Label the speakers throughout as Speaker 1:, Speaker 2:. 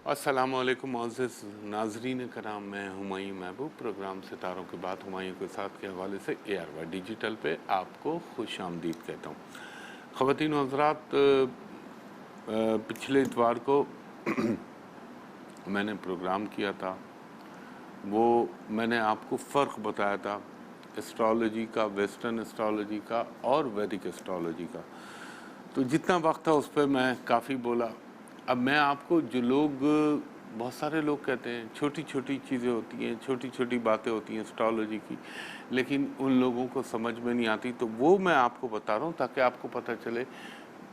Speaker 1: अस्सलाम वालेकुम मुअज़्ज़िज़ नाज़रीन कराम, मैं हुमायूं महबूब प्रोग्राम सितारों के बाद हुमायूं के साथ के हवाले से ARY डिजिटल पे आपको खुश आमदीद कहता हूँ। ख़वातीन व हज़रात, पिछले इतवार को मैंने प्रोग्राम किया था, वो मैंने आपको फ़र्क बताया था एस्ट्रोलॉजी का, वेस्टर्न एस्ट्रोलॉजी का और वैदिक एस्ट्रोलॉजी का। तो जितना वक्त था उस पर मैं काफ़ी बोला। अब मैं आपको जो लोग, बहुत सारे लोग कहते हैं छोटी छोटी चीज़ें होती हैं, छोटी छोटी बातें होती हैं एस्ट्रोलॉजी की, लेकिन उन लोगों को समझ में नहीं आती, तो वो मैं आपको बता रहा हूँ ताकि आपको पता चले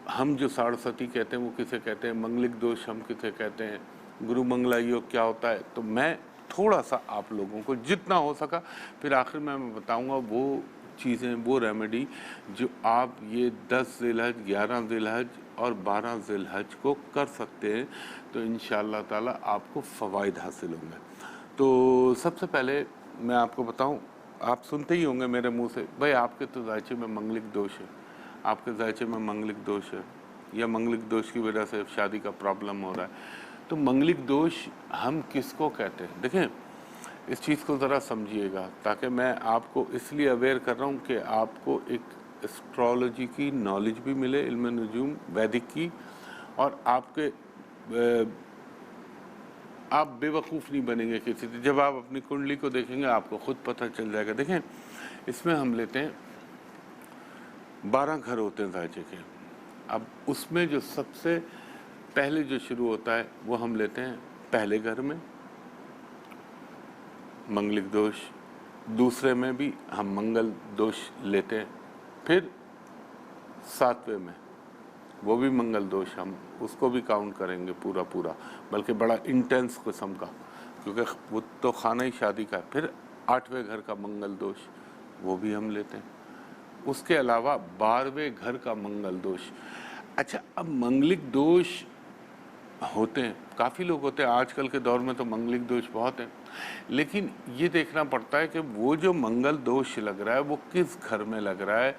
Speaker 1: हम जो साढ़सती कहते हैं वो किसे कहते हैं, मंगलिक दोष हम किसे कहते हैं, गुरु मंगला योग क्या होता है। तो मैं थोड़ा सा आप लोगों को जितना हो सका, फिर आखिर में मैं बताऊंगा वो चीज़ें, वो रेमेडी जो आप ये 10 ज़िलहज, 11 ज़िलहज और 12 ज़िलहज को कर सकते हैं, तो इंशाअल्लाह ताला आपको फ़वाइद हासिल होंगे। तो सबसे पहले मैं आपको बताऊं, आप सुनते ही होंगे मेरे मुंह से, भाई आपके तो जायचे में मंगलिक दोष है, आपके जायचे में मंगलिक दोष है, या मंगलिक दोष की वजह से शादी का प्रॉब्लम हो रहा है। तो मंगलिक दोष हम किसको कहते हैं? देखें, इस चीज़ को ज़रा समझिएगा, ताकि मैं आपको इसलिए अवेयर कर रहा हूँ कि आपको एक एस्ट्रोलॉजी की नॉलेज भी मिले, इल्म नजूम वैदिक की, और आप बेवकूफ़ नहीं बनेंगे किसी से। जब आप अपनी कुंडली को देखेंगे आपको खुद पता चल जाएगा। देखें, इसमें हम लेते हैं 12 घर होते हैं जायचे के। अब उसमें जो सबसे पहले जो शुरू होता है वो हम लेते हैं पहले घर में मंगलिक दोष, दूसरे में भी हम मंगल दोष लेते हैं, फिर 7वें में वो भी मंगल दोष, हम उसको भी काउंट करेंगे पूरा पूरा, बल्कि बड़ा इंटेंस किस्म का, क्योंकि वो तो खाना ही शादी का है। फिर 8वें घर का मंगल दोष, वो भी हम लेते हैं। उसके अलावा 12वें घर का मंगल दोष। अच्छा, अब मंगलिक दोष होते हैं, काफ़ी लोग होते हैं, आजकल के दौर में तो मंगलिक दोष बहुत हैं, लेकिन ये देखना पड़ता है कि वो जो मंगल दोष लग रहा है वो किस घर में लग रहा है,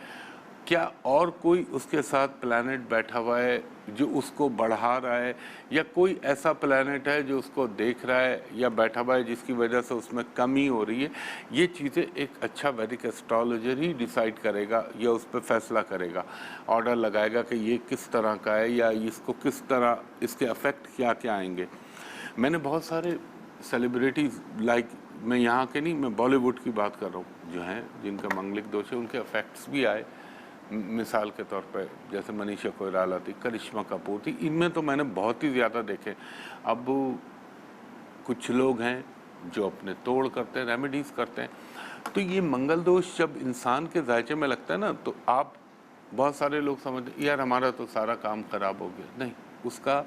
Speaker 1: क्या और कोई उसके साथ प्लैनेट बैठा हुआ है जो उसको बढ़ा रहा है, या कोई ऐसा प्लैनेट है जो उसको देख रहा है या बैठा हुआ है जिसकी वजह से उसमें कमी हो रही है। ये चीज़ें एक अच्छा वैदिक एस्ट्रोलॉजर ही डिसाइड करेगा या उस पर फैसला करेगा, ऑर्डर लगाएगा कि ये किस तरह का है या इसको किस तरह, इसके अफेक्ट क्या क्या आएंगे। मैंने बहुत सारे सेलिब्रिटीज़, लाइक मैं यहाँ के नहीं, मैं बॉलीवुड की बात कर रहा हूँ, जो हैं जिनका मंगलिक दोष है, उनके अफेक्ट्स भी आए। मिसाल के तौर पे जैसे मनीषा कोइराला थी, करिश्मा कपूर थी, इनमें तो मैंने बहुत ही ज़्यादा देखे। अब कुछ लोग हैं जो अपने तोड़ करते हैं, रेमेडीज़ करते हैं। तो ये मंगल दोष जब इंसान के जायचे में लगता है ना, तो आप, बहुत सारे लोग समझते यार हमारा तो सारा काम ख़राब हो गया। नहीं, उसका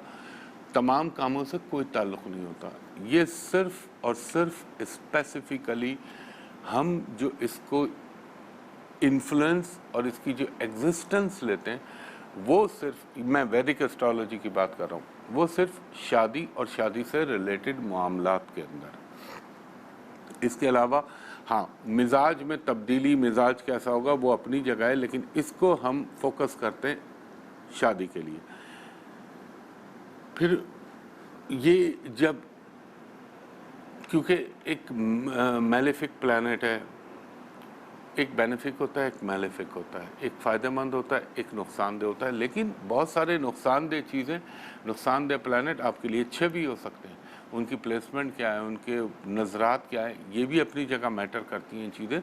Speaker 1: तमाम कामों से कोई ताल्लुक़ नहीं होता। ये सिर्फ़ और सिर्फ स्पेसिफिकली हम जो इसको इन्फ्लुएंस और इसकी जो एग्जिस्टेंस लेते हैं, वो सिर्फ, मैं वैदिक एस्ट्रोलॉजी की बात कर रहा हूँ, वो सिर्फ शादी और शादी से रिलेटेड मामलात के अंदर। इसके अलावा हाँ, मिजाज में तब्दीली, मिजाज कैसा होगा वो अपनी जगह है, लेकिन इसको हम फोकस करते हैं शादी के लिए। फिर ये जब, क्योंकि एक मैलेफिक प्लैनेट है, एक बेनिफिक होता है, एक मैलेफिक होता है, एक फ़ायदेमंद होता है, एक नुकसानदेह होता है। लेकिन बहुत सारे नुकसानदेह चीज़ें, नुकसानदेह प्लैनेट आपके लिए अच्छे भी हो सकते हैं। उनकी प्लेसमेंट क्या है, उनके नज़रात क्या है, ये भी अपनी जगह मैटर करती हैं चीज़ें।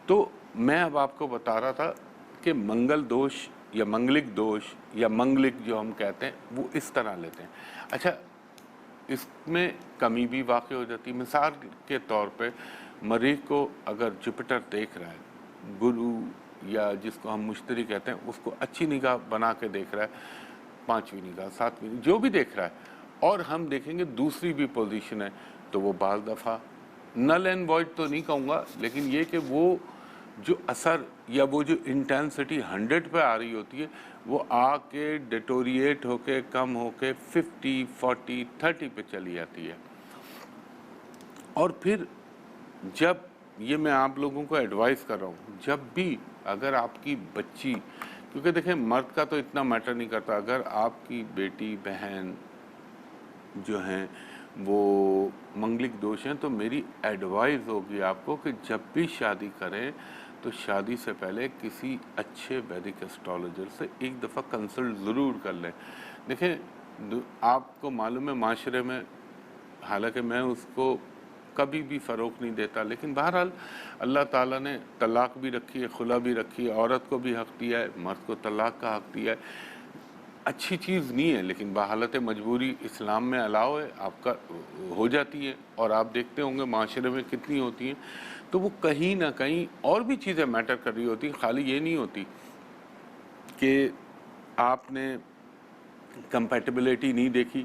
Speaker 1: तो मैं अब आपको बता रहा था कि मंगल दोष या मंगलिक दोष या मंगलिक जो हम कहते हैं वो इस तरह लेते हैं। अच्छा, इसमें कमी भी वाक़ हो जाती है। मिसाल के तौर पे मरीज़ को अगर जुपिटर देख रहा है, गुरु या जिसको हम मुश्तरी कहते हैं, उसको अच्छी निगाह बना के देख रहा है, 5वीं निगाह, 7वीं, जो भी देख रहा है, और हम देखेंगे दूसरी भी पोजीशन है, तो वो बाज़ दफ़ा नल एंड वॉइड तो नहीं कहूँगा, लेकिन ये कि वो जो असर या वो जो इंटेंसिटी 100 पे आ रही होती है, वो आके डिटोरिएट होके, कम होके 50, 40, 30 पे चली जाती है। और फिर जब, ये मैं आप लोगों को एडवाइस कर रहा हूँ, जब भी अगर आपकी बच्ची, क्योंकि देखें मर्द का तो इतना मैटर नहीं करता, अगर आपकी बेटी, बहन جو ہیں وہ منگلک دوش ہیں، تو میری ایڈوائز ہوگی آپ کو کہ جب بھی شادی کریں تو شادی سے پہلے کسی اچھے ویدک ایسٹرولوجر سے ایک دفعہ کنسلٹ ضرور کر لیں۔ دیکھیں آپ کو معلوم ہے معاشرے میں، حالانکہ میں اس کو کبھی بھی فروغ نہیں دیتا، لیکن بہرحال اللہ تعالیٰ نے طلاق بھی رکھی ہے، خلا بھی رکھی ہے، عورت کو بھی حق دیا ہے، مرد کو طلاق کا حق دیا ہے۔ اچھی چیز نہیں ہے، لیکن بحالت مجبوری اسلام میں الاؤ ہے، آپ کا ہو جاتی ہے، اور آپ دیکھتے ہوں گے معاشرے میں کتنی ہوتی ہیں، تو وہ کہیں نہ کہیں اور بھی چیزیں میٹر کر رہی ہوتی ہیں، خالی یہ نہیں ہوتی کہ آپ نے کمپیٹیبلٹی نہیں دیکھی،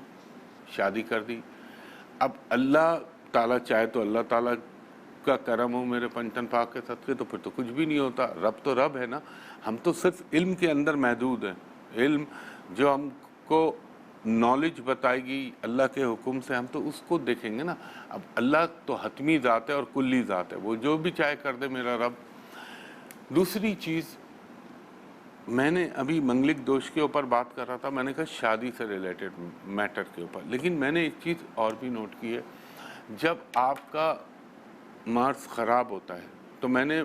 Speaker 1: شادی کر دی۔ اب اللہ تعالیٰ چاہے تو اللہ تعالیٰ کا کرم ہو میرے پنجتن پاک کے صدقے، تو پھر تو کچھ بھی نہیں ہوتا، رب تو رب ہے نا، ہم تو صرف علم کے اندر محدود ہیں۔ علم جو ہم کو نالج بتائے گی اللہ کے حکم سے، ہم تو اس کو دیکھیں گے نا۔ اب اللہ تو حتمی ذات ہے اور کلی ذات ہے، وہ جو بھی چاہے کر دے میرا رب۔ دوسری چیز، میں نے ابھی منگلک دوش کے اوپر بات کر رہا تھا، میں نے کہا شادی سے ریلیٹڈ میٹر کے اوپر، لیکن میں نے ایک چیز اور بھی نوٹ کی ہے، جب آپ کا مارس خراب ہوتا ہے تو میں نے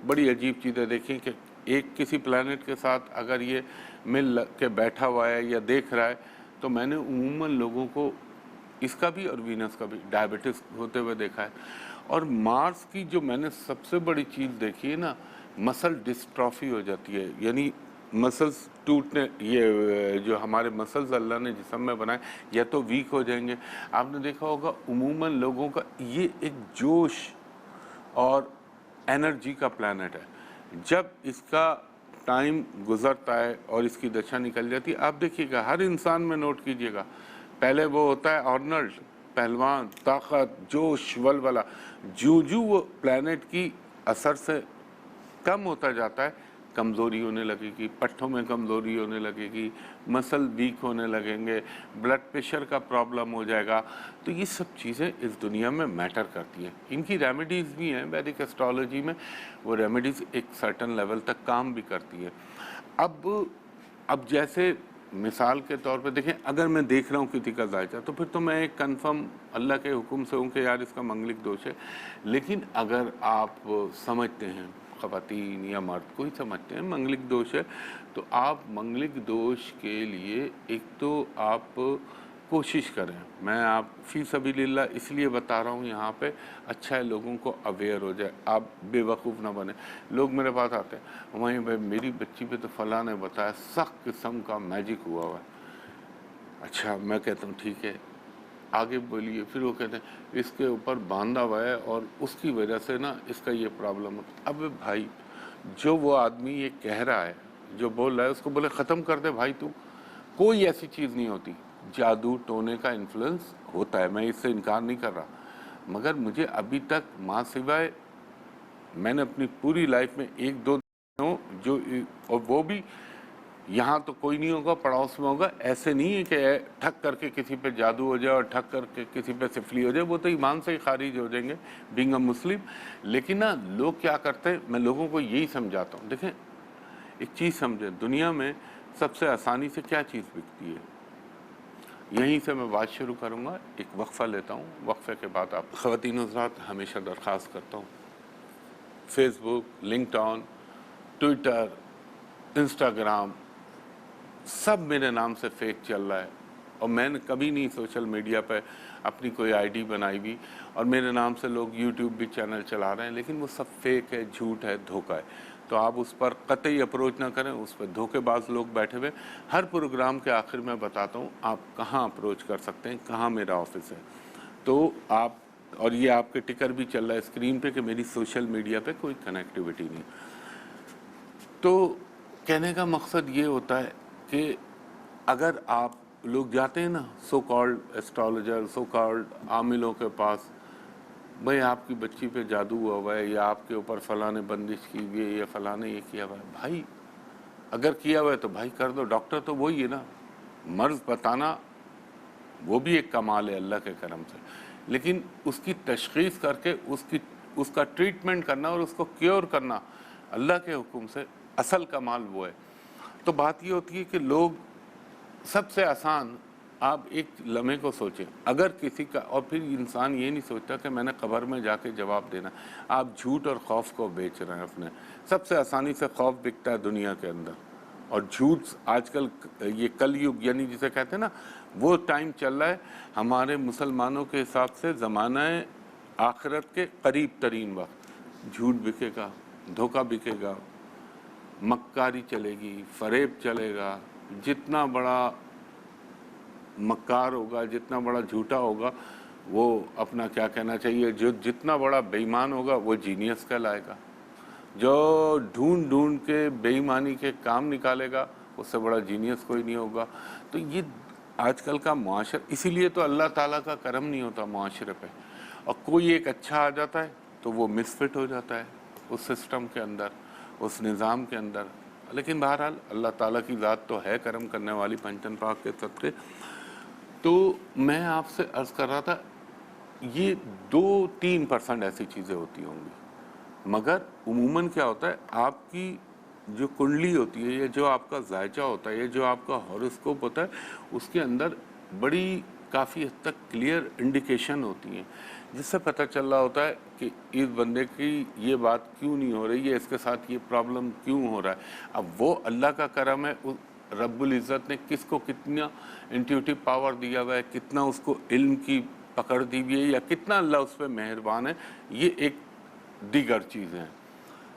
Speaker 1: بڑی عجیب چیزیں دیکھی کہ ایک کسی پلانٹ کے ساتھ اگر یہ مل کے بیٹھا ہوا ہے یا دیکھ رہا ہے، تو میں نے عموماً لوگوں کو اس کا بھی اور وینس کا بھی ڈائبٹس ہوتے ہوئے دیکھا ہے۔ اور مارس کی جو میں نے سب سے بڑی چیز دیکھی ہے نا، مسل ڈسٹرافی ہو جاتی ہے، یعنی مسلز ٹوٹنے، یہ جو ہمارے مسلز اللہ نے جسم میں بنائے یا تو ویک ہو جائیں گے۔ آپ نے دیکھا ہوگا عموماً لوگوں کا یہ ایک جوش اور انرجی کا پلانٹ ہے، جب اس کا ٹائم گزرتا ہے اور اس کی دشا نکل جاتی ہے، آپ دیکھیے گا ہر انسان میں نوٹ کیجئے گا، پہلے وہ ہوتا ہے آرنلڈ، پہلوان، طاقت، جوش، ولولہ، جو وہ پلانٹ کی اثر سے کم ہوتا جاتا ہے، کمزوری ہونے لگے گی، پٹھوں میں کمزوری ہونے لگے گی، مسل ویک ہونے لگیں گے، بلڈ پریشر کا پرابلم ہو جائے گا۔ تو یہ سب چیزیں اس دنیا میں میٹر کرتی ہیں، ان کی ریمیڈیز بھی ہیں ویدک ایسٹرالوجی میں، وہ ریمیڈیز ایک سرٹن لیول تک کام بھی کرتی ہے۔ اب جیسے مثال کے طور پہ دیکھیں، اگر میں دیکھ رہا ہوں کسی کا ذائچہ، تو پھر تو میں ایک کنفرم اللہ کے حکم سے ہوں کہ یار اس کا منگلک دوش ہے۔ لیکن اگر آپ سمجھتے ہیں، خواتین یا مرد کوئی سمجھتے ہیں منگلک دوش ہے، تو آپ منگلک دوش کے لیے ایک تو آپ کوشش کریں، میں آپ فی سبیل اللہ اس لیے بتا رہا ہوں یہاں پہ، اچھا ہے لوگوں کو اویئر ہو جائے، آپ بے وقوف نہ بنیں۔ لوگ میرے پاس آتے ہیں، وہیں بھائی میری بچی پہ تو فلاں نے بتایا سخت قسم کا میجک ہوا ہوا ہے۔ اچھا، میں کہتا ہوں ٹھیک ہے، آگے بولیے۔ پھر وہ کہتے ہیں اس کے اوپر باندھا ہوا ہے اور اس کی وجہ سے نا اس کا یہ پرابلم ہوتا ہے۔ اب بھائی جو وہ آدمی یہ کہہ رہا ہے، جو بول رہا ہے، اس کو بولے ختم کر دے بھائی، تو کوئی ایسی چیز نہیں ہوتی، جادو ٹونے کا انفلوئنس ہوتا ہے، میں اس سے انکار نہیں کر رہا، مگر مجھے ابھی تک ماں سوائے، میں نے اپنی پوری لائف میں ایک دو جو، اور وہ بھی یہاں تو کوئی نہیں ہوگا، پڑوس میں ہوگا، ایسے نہیں ہے کہ ٹھک کر کے کسی پہ جادو ہو جائے اور ٹھک کر کے کسی پہ سفلی ہو جائے، وہ تو ایمان سے ہی خارج ہو جائیں گے بینگ اے مسلم۔ لیکن نا لوگ کیا کرتے ہیں، میں لوگوں کو یہی سمجھاتا ہوں، دیکھیں ایک چیز سمجھیں، دنیا میں سب سے آسانی سے کیا چیز بکتی ہے؟ یہیں سے میں بات شروع کروں گا، ایک وقفہ لیتا ہوں، وقفے کے بعد آپ خواتین حضرات ہمیشہ درخواست کرتا ہوں، فیس بک، لنکڈ آن، ٹویٹر، انسٹاگرام، سب میرے نام سے فیک چل رہا ہے، اور میں نے کبھی نہیں سوشل میڈیا پہ اپنی کوئی آئی ڈی بنائی بھی، اور میرے نام سے لوگ یوٹیوب بھی چینل چلا رہے ہیں، لیکن وہ سب فیک ہے، جھوٹ ہے، دھوکہ ہے۔ تو آپ اس پر قطعی اپروچ نہ کریں، اس پہ دھوکے باز لوگ بیٹھے ہوئے۔ ہر پروگرام کے آخر میں بتاتا ہوں آپ کہاں اپروچ کر سکتے ہیں، کہاں میرا آفس ہے، تو آپ، اور یہ آپ کے ٹکر بھی چل رہا ہے اسکرین پہ کہ میری سوشل میڈیا پہ کوئی کنیکٹیوٹی نہیں۔ تو کہنے کا مقصد یہ ہوتا ہے کہ اگر آپ لوگ جاتے ہیں نا سو کالڈ ایسٹرالوجر، سو کالڈ عاملوں کے پاس، بھائی آپ کی بچی پہ جادو ہوا ہے، یا آپ کے اوپر فلاں نے بندش کی ہوئی ہے، یا فلاں نے یہ کیا ہوا ہے، بھائی اگر کیا ہوا ہے تو بھائی کر دو، ڈاکٹر تو وہی ہے نا، مرض بتانا وہ بھی ایک کمال ہے اللہ کے کرم سے، لیکن اس کی تشخیص کر کے اس کا ٹریٹمنٹ کرنا اور اس کو کیور کرنا اللہ کے حکم سے اصل کمال وہ ہے۔ تو بات یہ ہوتی ہے کہ لوگ سب سے آسان آپ ایک لمحے کو سوچیں، اگر کسی کا، اور پھر انسان یہ نہیں سوچتا کہ میں نے قبر میں جا کے جواب دینا، آپ جھوٹ اور خوف کو بیچ رہے ہیں اپنے. سب سے آسانی سے خوف بکتا ہے دنیا کے اندر، اور جھوٹ آج کل یہ کل یگ یعنی جسے کہتے ہیں نا، وہ ٹائم چل رہا ہے ہمارے مسلمانوں کے حساب سے زمانہ آخرت کے قریب ترین وقت. جھوٹ بکے گا، دھوکہ بکے گا، مکاری چلے گی، فریب چلے گا. جتنا بڑا مکار ہوگا، جتنا بڑا جھوٹا ہوگا، وہ اپنا کیا کہنا چاہیے، جو جتنا بڑا بے ایمان ہوگا وہ جینیس کہلائے گا. جو ڈھونڈ ڈھونڈ کے بے ایمانی کے کام نکالے گا اس سے بڑا جینیس کوئی نہیں ہوگا. تو یہ آج کل کا معاشرہ، اسی لیے تو اللہ تعالیٰ کا کرم نہیں ہوتا معاشرے پہ، اور کوئی ایک اچھا آ جاتا ہے تو وہ مس فٹ ہو جاتا ہے اس سسٹم کے اندر، اس نظام کے اندر. لیکن بہرحال اللہ تعالیٰ کی ذات تو ہے کرم کرنے والی، پنجتن پاک کے صدقے. تو میں آپ سے عرض کر رہا تھا، یہ 2-3% ایسی چیزیں ہوتی ہوں گی، مگر عموماً کیا ہوتا ہے، آپ کی جو کنڈلی ہوتی ہے، یا جو آپ کا ذائچہ ہوتا ہے، یا جو آپ کا ہاروسکوپ ہوتا ہے، اس کے اندر بڑی کافی حد تک کلیئر انڈیکیشن ہوتی ہیں، جس سے پتہ چل رہا ہوتا ہے کہ اس بندے کی یہ بات کیوں نہیں ہو رہی ہے، اس کے ساتھ یہ پرابلم کیوں ہو رہا ہے. اب وہ اللہ کا کرم ہے، رب العزت نے کس کو کتنا انٹیوٹیو پاور دیا ہوا ہے، کتنا اس کو علم کی پکڑ دی ہوئی ہے، یا کتنا اللہ اس پہ مہربان ہے، یہ ایک دیگر چیزیں ہیں.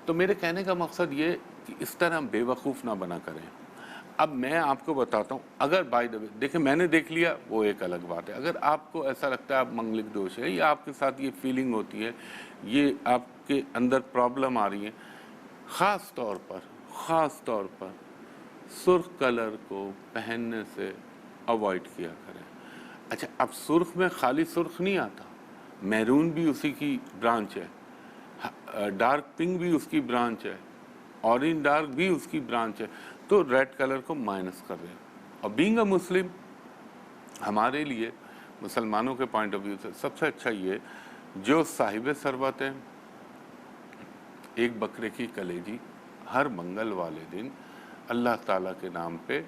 Speaker 1: تو میرے کہنے کا مقصد یہ کہ اس طرح ہم بے وقوف نہ بنا کریں. اب میں آپ کو بتاتا ہوں، اگر بائی دا وے دیکھیں میں نے دیکھ لیا وہ ایک الگ بات ہے، اگر آپ کو ایسا لگتا ہے آپ منگلک دوش ہے، یا آپ کے ساتھ یہ فیلنگ ہوتی ہے، یہ آپ کے اندر پرابلم آ رہی ہے، خاص طور پر سرخ کلر کو پہننے سے اوائڈ کیا کریں. اچھا، اب سرخ میں خالی سرخ نہیں آتا، میرون بھی اسی کی برانچ ہے، ڈارک پنک بھی اس کی برانچ ہے، اورنج ڈارک بھی اس کی برانچ ہے. تو ریڈ کلر کو مائنس کر رہے ہیں. اور بینگ اے مسلم، ہمارے لیے مسلمانوں کے پوائنٹ آف ویو سے سب سے اچھا یہ، جو صاحب ثروت ہیں، ایک بکرے کی کلیجی ہر منگل والے دن اللہ تعالیٰ کے نام پہ،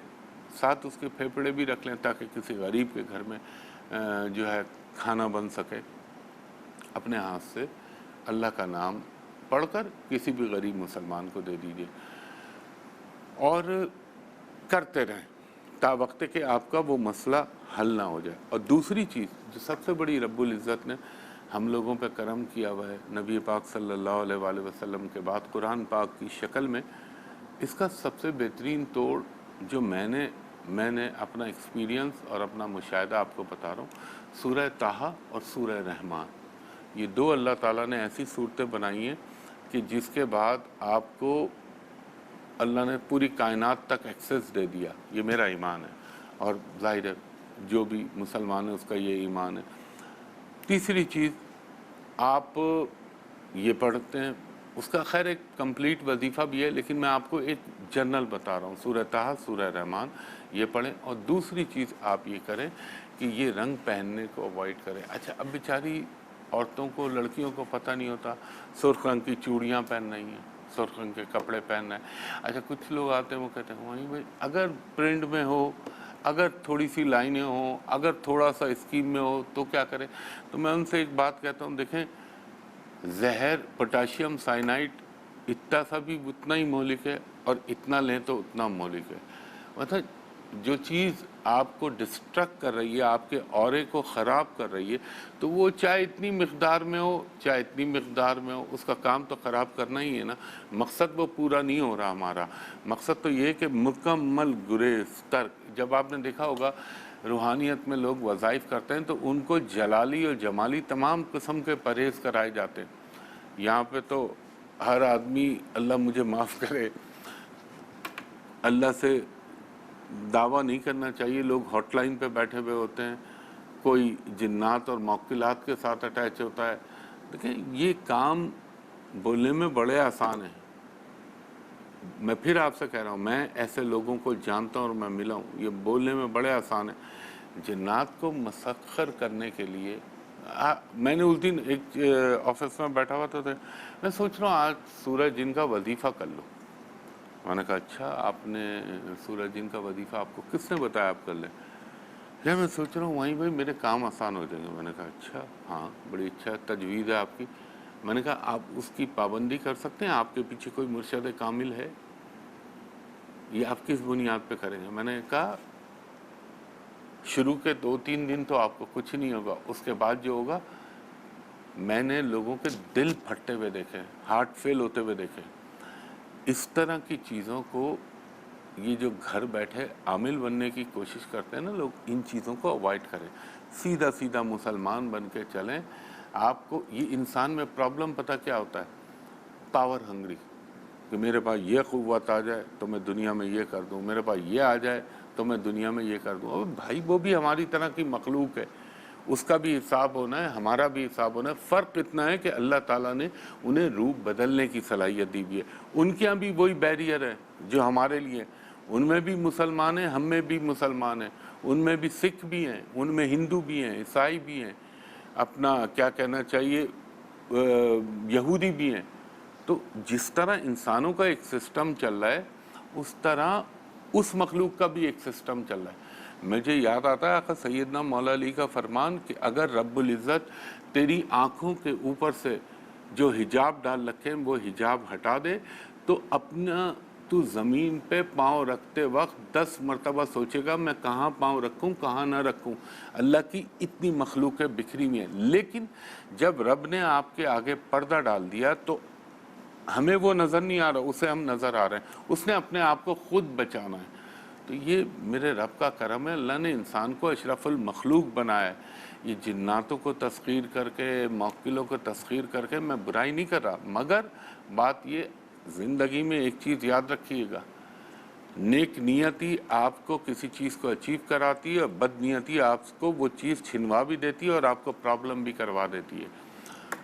Speaker 1: ساتھ اس کے پھیپھڑے بھی رکھ لیں تاکہ کسی غریب کے گھر میں جو ہے کھانا بن سکے. اپنے ہاتھ سے اللہ کا نام پڑھ کر کسی بھی غریب مسلمان کو دے دیجیے، اور کرتے رہیں تا وقت کہ آپ کا وہ مسئلہ حل نہ ہو جائے. اور دوسری چیز جو سب سے بڑی رب العزت نے ہم لوگوں پہ کرم کیا ہوا ہے، نبی پاک صلی اللہ علیہ وآلہ وسلم کے بعد قرآن پاک کی شکل میں، اس کا سب سے بہترین توڑ جو میں نے اپنا ایکسپیرینس اور اپنا مشاہدہ آپ کو بتا رہا ہوں، سورہ طٰہٰ اور سورہ رحمان. یہ دو اللہ تعالیٰ نے ایسی صورتیں بنائی ہیں کہ جس کے بعد آپ کو اللہ نے پوری کائنات تک ایکسیس دے دیا. یہ میرا ایمان ہے، اور ظاہر ہے جو بھی مسلمان ہے اس کا یہ ایمان ہے. تیسری چیز، آپ یہ پڑھتے ہیں، اس کا خیر ایک کمپلیٹ وظیفہ بھی ہے، لیکن میں آپ کو ایک جنرل بتا رہا ہوں، سورہ طٰہٰ، سورہ رحمان یہ پڑھیں. اور دوسری چیز آپ یہ کریں کہ یہ رنگ پہننے کو اوائڈ کریں. اچھا، اب بیچاری عورتوں کو، لڑکیوں کو پتہ نہیں ہوتا، سرخ رنگ کی چوڑیاں پہن رہی ہیں، سرخ رنگ کے کپڑے پہننا ہے. اچھا، کچھ لوگ آتے ہیں وہ کہتے ہیں وہیں بھائی اگر پرنٹ میں ہو، اگر تھوڑی سی لائنیں ہوں، اگر تھوڑا سا اسکیم میں ہو تو کیا کریں. تو میں ان سے ایک بات کہتا ہوں، دیکھیں زہر پوٹاشیم سائنائڈ اتنا سا بھی اتنا ہی مہلک ہے، اور اتنا لیں تو اتنا مہلک ہے. مطلب جو چیز آپ کو ڈسٹرکٹ کر رہی ہے، آپ کے اورے کو خراب کر رہی ہے، تو وہ چاہے اتنی مقدار میں ہو چاہے اتنی مقدار میں ہو، اس کا کام تو خراب کرنا ہی ہے نا. مقصد وہ پورا نہیں ہو رہا ہمارا. مقصد تو یہ کہ مکمل گریز ترک. جب آپ نے دیکھا ہوگا روحانیت میں لوگ وظائف کرتے ہیں تو ان کو جلالی اور جمالی تمام قسم کے پرہیز کرائے جاتے ہیں. یہاں پہ تو ہر آدمی، اللہ مجھے معاف کرے، اللہ سے دعویٰ نہیں کرنا چاہیے، لوگ ہاٹ لائن پہ بیٹھے ہوئے ہوتے ہیں، کوئی جنات اور موکلات کے ساتھ اٹیچ ہوتا ہے. دیکھیں یہ کام بولنے میں بڑے آسان ہیں. میں پھر آپ سے کہہ رہا ہوں، میں ایسے لوگوں کو جانتا ہوں اور میں ملا ہوں، یہ بولنے میں بڑے آسان ہیں. جنات کو مسخر کرنے کے لیے میں نے اس دن ایک آفس میں بیٹھا ہوا تھا، میں سوچ رہا ہوں آج سورہ جن کا وظیفہ کر لوں. میں نے کہا اچھا، آپ نے سورہ جن کا وظیفہ آپ کو کس نے بتایا آپ کر لیں؟ या मैं सोच रहा हूँ वहीं भाई मेरे काम आसान हो जाएंगे। मैंने कहा अच्छा, हाँ बड़ी अच्छा तजवीज़ है आपकी। मैंने कहा आप उसकी पाबंदी कर सकते हैं, आपके पीछे कोई मुर्शद कामिल है, ये आप किस बुनियाद पे करेंगे? मैंने कहा शुरू के 2-3 दिन तो आपको कुछ नहीं होगा, उसके बाद जो होगा, मैंने लोगों के दिल फटते हुए देखे, हार्ट फेल होते हुए देखे। इस तरह की चीज़ों को, ये जो घर बैठे आमिल बनने की कोशिश करते हैं ना लोग, इन चीज़ों को अवॉइड करें, सीधा सीधा मुसलमान बन के चलें। आपको ये इंसान में प्रॉब्लम पता क्या होता है? पावर हंग्री, कि मेरे पास ये क़ुव्वत आ जाए तो मैं दुनिया में ये कर दूं, मेरे पास ये आ जाए तो मैं दुनिया में ये कर दूं। और भाई वो भी हमारी तरह की मखलूक है, उसका भी हिसाब होना है, हमारा भी हिसाब होना है। फ़र्क इतना है कि अल्लाह ताला ने उन्हें रूप बदलने की सलाहियत दी हुई है। उनके यहाँ भी वही बैरियर है जो हमारे लिए, उनमें भी मुसलमान हैं, हम में भी मुसलमान हैं, उनमें भी सिख भी हैं, उनमें हिंदू भी हैं, ईसाई भी हैं, अपना क्या कहना चाहिए यहूदी भी हैं। तो जिस तरह इंसानों का एक सिस्टम चल रहा है, उस तरह उस मखलूक का भी एक सिस्टम चल रहा है। मुझे याद आता है आका सैयदना मौला अली का फरमान कि अगर रब्बुल इज़्ज़त तेरी आँखों के ऊपर से जो हिजाब डाल रखे हैं वो हिजाब हटा दे, तो अपना तू ज़मीन पे पाँव रखते वक्त 10 मरतबा सोचेगा मैं कहाँ पाँव रखूँ, कहाँ ना रखूँ। अल्लाह की इतनी मखलूक़ें बिखरी हुई हैं, लेकिन जब रब ने आपके आगे पर्दा डाल दिया तो हमें वो नज़र नहीं आ रहा, उसे हम नज़र आ रहे हैं। उसने अपने आप को खुद बचाना है। तो ये मेरे रब का करम है, अल्लाह ने इंसान को अशरफुल मखलूक बनाया है। ये जिन्नातों को तस्खीर करके, मौक्किलों को तस्खीर करके मैं बुराई नहीं कर रहा, मगर बात ये, ज़िंदगी में एक चीज़ याद रखिएगा, नेक नियति आपको किसी चीज़ को अचीव कराती है और बदनीयती आपको वो चीज़ छिनवा भी देती है और आपको प्रॉब्लम भी करवा देती है।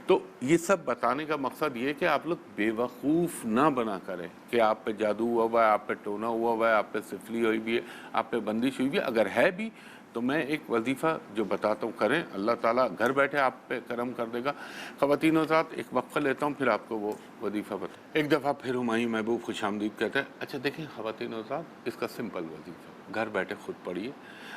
Speaker 1: तो ये सब बताने का मकसद ये है कि आप लोग बेवकूफ़ ना बना करें कि आप पे जादू हुआ हुआ है, आप पे टोना हुआ हुआ है, आप पे सिफली हुई भी है, आप पे बंदिश हुई भी है। अगर है भी तो मैं एक वजीफ़ा जो बताता हूँ करें, अल्लाह ताला घर बैठे आप पे करम कर देगा। ख़वातीन और हज़रात, एक वक्फ़ा लेता हूँ, फिर आपको वो वजीफ़ा बता। एक दफ़ा फिर हुमायूं महबूब खुशामदीद कहते हैं। अच्छा देखें ख़वातीन और हज़रात, इसका सिंपल वजीफ़ा घर बैठे ख़ुद पढ़िए।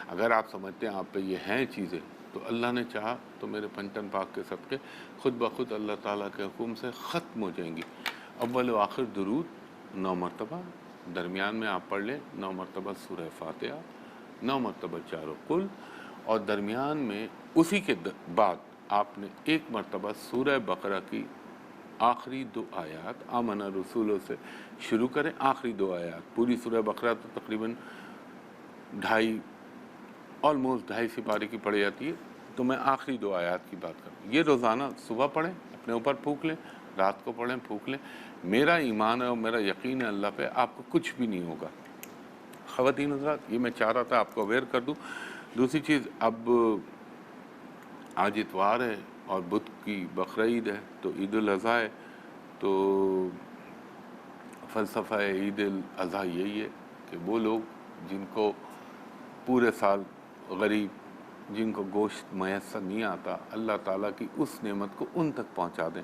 Speaker 1: अगर आप समझते हैं आप पे ये हैं चीज़ें, तो अल्लाह ने चाहा तो मेरे पंचन पाक के सदक़े खुद ब खुद अल्लाह ताला के हुक्म से ख़त्म हो जाएंगी। अव्वल व आखिर दुरूद 9 मरतबा, दरमियान में आप पढ़ लें 9 मरतबा सूरह फातिहा, 9 मरतबा चारों कुल, और दरमियान में उसी के बाद आपने 1 मरतबा सूरह बकरा की आखिरी 2 आयात आमना रसूलों से शुरू करें। आखिरी 2 आयात, पूरी सूरह बकरा तो तकरीबन 2.5 ऑलमोस्ट 2.5 सिपारे की पढ़ी जाती है, तो मैं आखिरी 2 आयात की बात करूँ। ये रोज़ाना सुबह पढ़ें, अपने ऊपर फूंक लें, रात को पढ़ें, फूंक लें। मेरा ईमान है और मेरा यकीन है अल्लाह पे, आपको कुछ भी नहीं होगा। ख़वातीन हज़रात, ये मैं चाह रहा था आपको अवेयर कर दूँ। दूसरी चीज़, अब आज इतवार है और बुध की बकरा ईद है, तो ईद उल अज़हा है। तो फ़लसफ़ा ईद उल अज़हा यही है कि वो लोग जिनको पूरे साल गरीब, जिनको गोश्त मैसर नहीं आता, अल्लाह ताला की उस नेमत को उन तक पहुंचा दें।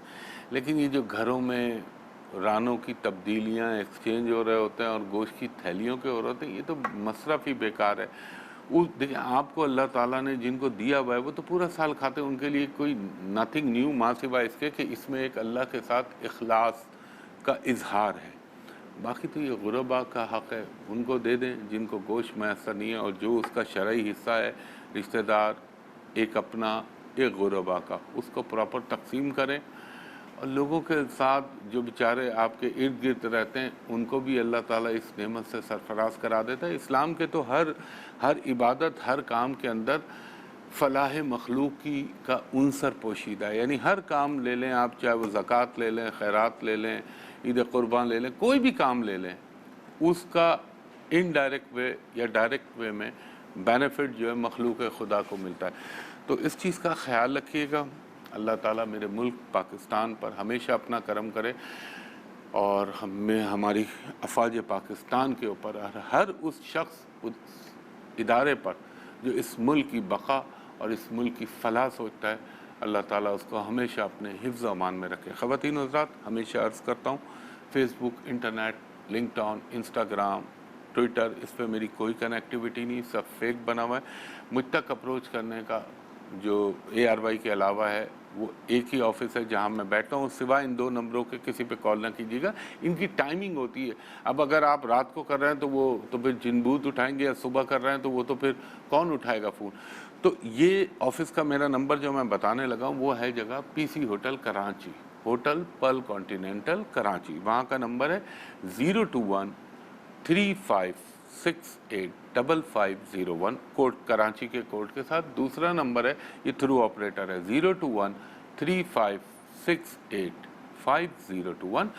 Speaker 1: लेकिन ये जो घरों में रानों की तब्दीलियां एक्सचेंज हो रहे होते हैं और गोश्त की थैलियों के हो रहे होते हैं, ये तो मसरफ़ ही बेकार है। उस देखिए, आपको अल्लाह ताला ने जिनको दिया हुआ है वो तो पूरा साल खाते हैं, उनके लिए कोई नथिंग न्यू माँ सिवा इसके कि इसमें एक अल्लाह के साथ इखलास का इजहार है। बाकी तो ये गुरबा का हक़ है, उनको दे दें जिनको गोश्त मैसर नहीं है, और जो उसका शरई हिस्सा है, रिश्तेदार एक अपना एक गुरबा का, उसको प्रॉपर तकसीम करें। और लोगों के साथ जो बेचारे आपके इर्द गिर्द रहते हैं, उनको भी अल्लाह ताला इस नेमत से सरफराज करा देता है। इस्लाम के तो हर इबादत, हर काम के अंदर फ़लाह मखलूक की का उनसर पोशीदा है। यानी हर काम ले लें आप, चाहे वो ज़कात ले लें, खैरात ले लें, ईद क़ुरबान ले लें, कोई भी काम ले लें, उसका इनडायरेक्ट वे या डायरेक्ट वे में बेनिफिट जो है मखलूक खुदा को मिलता है। तो इस चीज़ का ख़याल रखिएगा। अल्लाह ताला मेरे मुल्क पाकिस्तान पर हमेशा अपना करम करे, और हमें हमारी अफवाज पाकिस्तान के ऊपर हर उस शख्स, उस इदारे पर जो इस मुल्क की बका और इस मुल्क की फ़लाह सोचता है, अल्लाह ताला उसको हमेशा अपने हिफ्ज़ अमान में रखे। ख़वातीन हज़रात, हमेशा अर्ज़ करता हूँ, Facebook, internet, LinkedIn, Instagram, Twitter, इस पे मेरी कोई कनेक्टिविटी नहीं, सब फेक बना हुआ है। मुझ तक अप्रोच करने का जो ARY के अलावा है वो एक ही ऑफिस है जहां मैं बैठता हूँ, सिवाय इन 2 नंबरों के किसी पे कॉल ना कीजिएगा। इनकी टाइमिंग होती है, अब अगर आप रात को कर रहे हैं तो वो तो फिर जिनबूत उठाएंगे, या सुबह कर रहे हैं तो वो तो फिर कौन उठाएगा फ़ोन। तो ये ऑफिस का मेरा नंबर जो मैं बताने लगा हूँ वो है जगह PC hotel Karachi, hotel Perl continental Karachi. वहाँ का नंबर है 021-3568-5501 कोड, कराची के कोड के साथ। दूसरा नंबर है, ये थ्रू ऑपरेटर है, 021-3568-5021।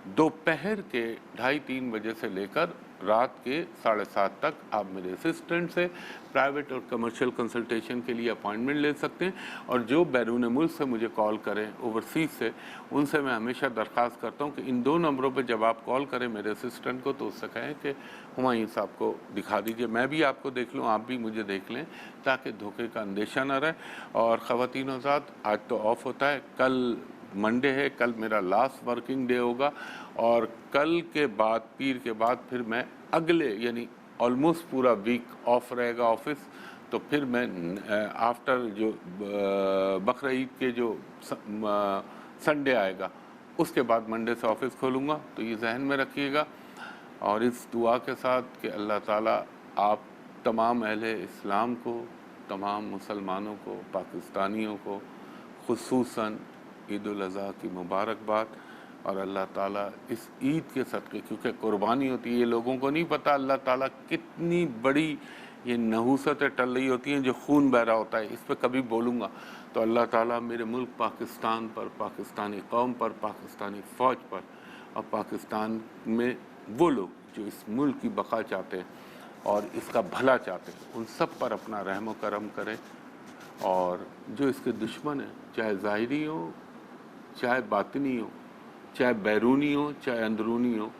Speaker 1: दोपहर के 2:30-3 बजे से लेकर रात के 7:30 तक आप मेरे असिस्टेंट से प्राइवेट और कमर्शियल कंसल्टेशन के लिए अपॉइंटमेंट ले सकते हैं। और जो बैरून मुल्क से मुझे कॉल करें, ओवरसीज़ से, उनसे मैं हमेशा दरख्वास्त करता हूं कि इन 2 नंबरों पे जब आप कॉल करें मेरे असिस्टेंट को, तो उससे कहें कि हुमायूं साहब को दिखा दीजिए, मैं भी आपको देख लूँ, आप भी मुझे देख लें, ताकि धोखे का अंदेशा न रहे। और ख़वातीन और हज़रात, आज तो ऑफ होता है, कल मंडे है, कल मेरा लास्ट वर्किंग डे होगा, और कल के बाद, पीर के बाद, फिर मैं अगले यानी ऑलमोस्ट पूरा वीक ऑफ रहेगा ऑफिस। तो फिर मैं आफ्टर जो बकरा ईद के जो संडे आएगा उसके बाद मंडे से ऑफिस खोलूँगा। तो ये जहन में रखिएगा, और इस दुआ के साथ कि अल्लाह ताला आप तमाम अहले इस्लाम को, तमाम मुसलमानों को, पाकिस्तानियों को खुसूसन ईद उल अज़हा की मुबारकबाद। और अल्लाह ताला इस ईद के सदक़े, क्योंकि कुर्बानी होती है, ये लोगों को नहीं पता अल्लाह ताला कितनी बड़ी ये नहूसतें टल रही होती हैं जो खून बह रहा होता है। इस पर कभी बोलूँगा तो अल्लाह ताला मेरे मुल्क पाकिस्तान पर, पाकिस्तानी कौम पर, पाकिस्तानी फ़ौज पर, और पाकिस्तान में वो लोग जो इस मुल्क की बका चाहते हैं और इसका भला चाहते हैं, उन सब पर अपना रहम व करम करे। और जो इसके दुश्मन हैं, चाहे ज़ाहिरी हो, चाहे बातिनी हो, चाहे बैरूनी हो, चाहे अंदरूनी हो,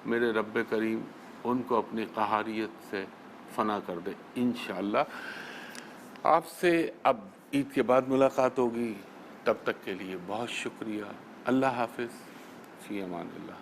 Speaker 1: मेरे रब्बे करीम उनको अपनी क़हारियत से फना कर दे इंशाअल्लाह। आपसे अब ईद के बाद मुलाकात होगी, तब तक के लिए बहुत शुक्रिया। अल्लाह हाफ़िज़, फ़ी अमान अल्लाह।